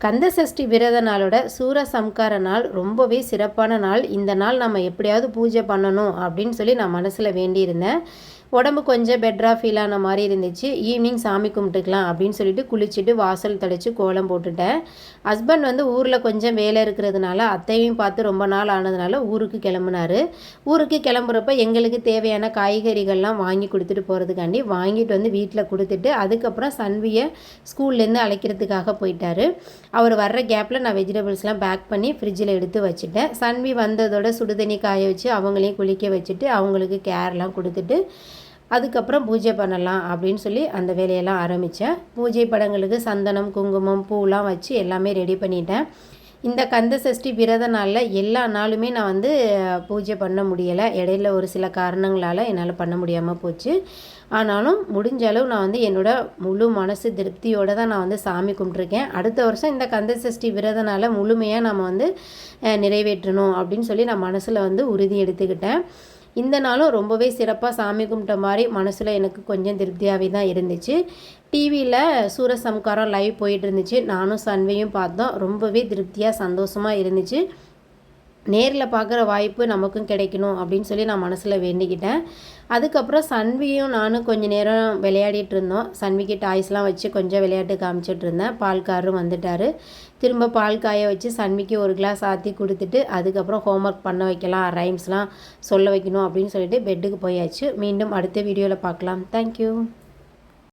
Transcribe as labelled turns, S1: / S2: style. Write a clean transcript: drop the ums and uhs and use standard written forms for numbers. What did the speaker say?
S1: கந்த சஷ்டி விரத நாளோட சூரசம்கார நாள் ரொம்பவே சிறப்பான நாள். இந்த நாள் நம்ம எப்படியாவது பூஜை பண்ணணும் அப்படின்னு சொல்லி நான் மனசில் வேண்டியிருந்தேன். உடம்பு கொஞ்சம் பெட்டராக ஃபீல் ஆன மாதிரி இருந்துச்சு. ஈவினிங் சாமி கும்பிட்டுக்கலாம் அப்படின்னு சொல்லிட்டு குளிச்சுட்டு வாசல் தெளித்து கோலம் போட்டுட்டேன். ஹஸ்பண்ட் வந்து ஊரில் கொஞ்சம் வேலை இருக்கிறதுனால அத்தையும் பார்த்து ரொம்ப நாள் ஆனதுனால ஊருக்கு கிளம்புனார். ஊருக்கு கிளம்புறப்ப எங்களுக்கு தேவையான காய்கறிகள்லாம் வாங்கி கொடுத்துட்டு போகிறதுக்காண்டி வாங்கிட்டு வந்து வீட்டில் கொடுத்துட்டு அதுக்கப்புறம் சன்வியை ஸ்கூல்லேருந்து அழைக்கிறதுக்காக போயிட்டார். அவர் வர்ற கேப்பில் நான் வெஜிடபிள்ஸ்லாம் பேக் பண்ணி ஃப்ரிட்ஜில் எடுத்து வச்சுட்டேன். சன்வி வந்ததோட சுடுதண்ணி காய வச்சு அவங்களையும் குளிக்க வச்சுட்டு அவங்களுக்கு கேர்லாம் கொடுத்துட்டு அதுக்கப்புறம் பூஜை பண்ணலாம் அப்படின்னு சொல்லி அந்த வேலையெல்லாம் ஆரம்பித்தேன். பூஜை படங்களுக்கு சந்தனம், குங்குமம், பூலாம் வச்சு எல்லாமே ரெடி பண்ணிட்டேன். இந்த கந்த சஷ்டி விரத நாளில் எல்லா நாளுமே நான் வந்து பூஜை பண்ண முடியலை. இடையில ஒரு சில காரணங்களால் என்னால் பண்ண முடியாமல் போச்சு. ஆனாலும் முடிஞ்ச அளவு நான் வந்து என்னோடய முழு மனசு திருப்தியோடு தான் நான் வந்து சாமி கும்பிட்ருக்கேன். அடுத்த வருஷம் இந்த கந்த சஷ்டி விரத நாளை முழுமையாக நம்ம வந்து நிறைவேற்றணும் அப்படின்னு சொல்லி நான் மனசில் வந்து உறுதி எடுத்துக்கிட்டேன். இந்த நாளும் ரொம்பவே சிறப்பாக சாமி கும்பிட்ட மாதிரி மனசில் எனக்கு கொஞ்சம் திருப்தியாகவே தான் இருந்துச்சு. டிவியில் சூரசம்காரம் லைவ் போயிட்டு இருந்துச்சு. நானும் சன்வியும் பார்த்தோம். ரொம்பவே திருப்தியாக சந்தோஷமாக இருந்துச்சு. நேரில் பார்க்குற வாய்ப்பு நமக்கும் கிடைக்கணும் அப்படின்னு சொல்லி நான் மனசில் வேண்டிக்கிட்டேன். அதுக்கப்புறம் சன்வியும் நானும் கொஞ்சம் நேரம் விளையாடிட்டு இருந்தோம். சன்விக்கு டாய்ஸ்லாம் வச்சு கொஞ்சம் விளையாட்டு காமிச்சிட்டு இருந்தேன். பால்காரரும் வந்துட்டார். திரும்ப பால் காய வச்சு சன்விக்கு ஒரு கிளாஸ் ஆற்றி கொடுத்துட்டு அதுக்கப்புறம் ஹோம்ஒர்க் பண்ண வைக்கலாம், ரைம்ஸ்லாம் சொல்ல வைக்கணும் அப்படின்னு சொல்லிட்டு பெட்டுக்கு போயாச்சு. மீண்டும் அடுத்த வீடியோவில் பார்க்கலாம். தேங்க்யூ.